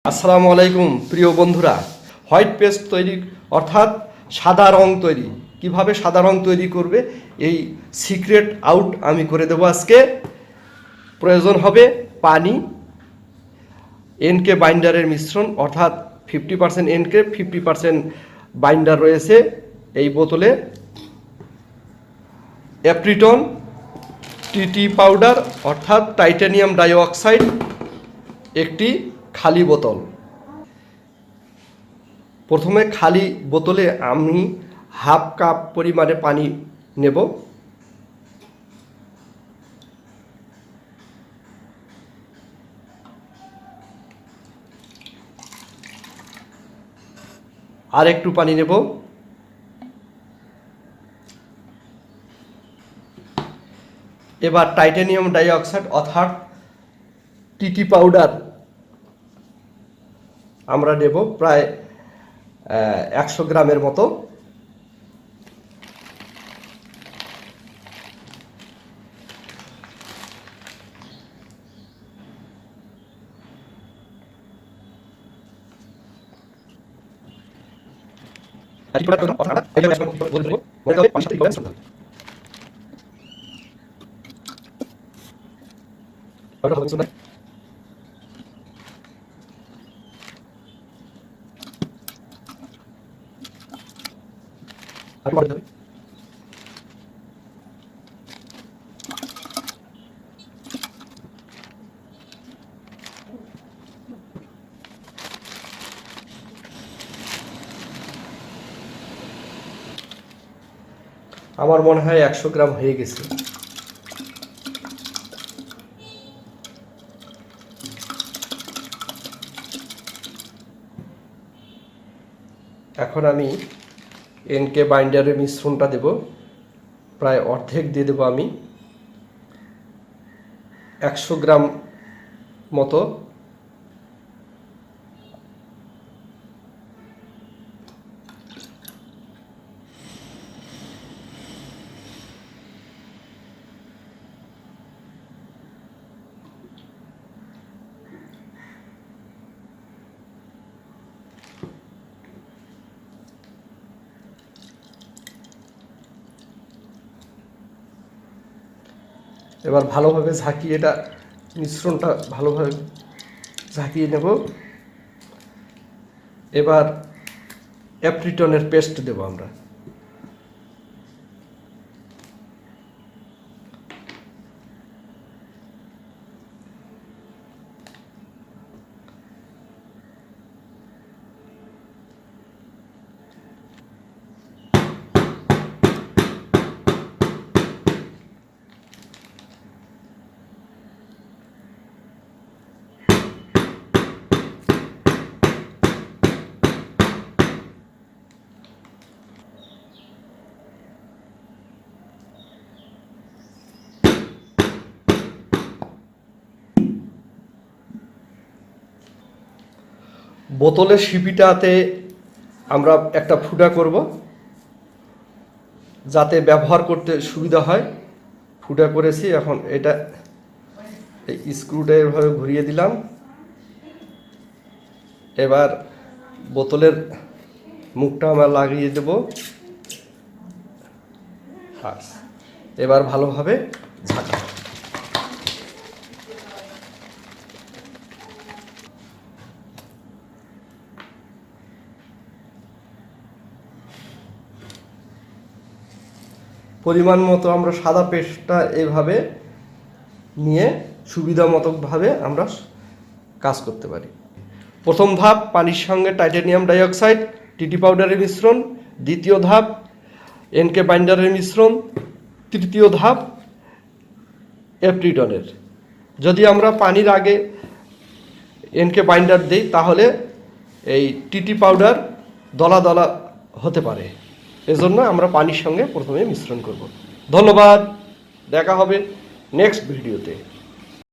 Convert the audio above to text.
আসসালামু আলাইকুম প্রিয় বন্ধুরা, হোয়াইট পেস্ট তৈরি অর্থাৎ সাদা রং তৈরি, কিভাবে সাদা রং তৈরি করবে এই সিক্রেট আউট আমি করে দেবো আজকে। প্রয়োজন হবে পানি, এনকে বাইন্ডারের মিশ্রণ অর্থাৎ 50% এনকে 50% বাইন্ডার রয়েছে এই বোতলে, অ্যাপ্রিটন, টিটি পাউডার অর্থাৎ টাইটানিয়াম ডাইঅক্সাইড, একটি খালি বোতল। প্রথমে খালি বোতলে আমি হাফ কাপ পরিমাণে পানি নেব। আর একটু পানি নেব। এবার টাইটানিয়াম ডাইঅক্সাইড অর্থাৎ টিটি পাউডার আমরা নেব প্রায় 100 গ্রামের মতো। আমার মনে হয় 100 গ্রাম হয়ে গেছে। এখন আমি এনকে বাইন্ডারের মিশ্রণটা দেব, প্রায় অর্ধেক দিয়ে দেবো আমি, 100 গ্রাম মতো। এবার ভালোভাবে ঝাঁকিয়ে এটা মিশ্রণটা ভালোভাবে ঝাঁকিয়ে নেব। এবার অ্যাপ্রিটনের পেস্ট দেব আমরা। বোতলের শিপিটাতে আমরা একটা ফুটা করব যাতে ব্যবহার করতে সুবিধা হয়। ফুটা করেছি, এখন এটা এই স্ক্রুটা এভাবে ঘুরিয়ে দিলাম। এবার বোতলের মুখটা আমরা লাগিয়ে দেব। এবার ভালোভাবে ঝাঁকা। পরিমাণ মতো আমরা সাদা পেস্টটা এইভাবে নিয়ে সুবিধা মতোভাবে আমরা কাজ করতে পারি। প্রথম ধাপ পানির সঙ্গে টাইটানিয়াম ডাইঅক্সাইড টিটি পাউডারের মিশ্রণ, দ্বিতীয় ধাপ এনকে বাইন্ডারের মিশ্রণ, তৃতীয় ধাপ অ্যাপ্রিটনের। যদি আমরা পানির আগে এনকে বাইন্ডার দিই তাহলে এই টিটি পাউডার দলা দলা হতে পারে, এজন্য আমরা পানির সঙ্গে প্রথমে মিশ্রণ করব। ধন্যবাদ, দেখা হবে নেক্সট ভিডিওতে।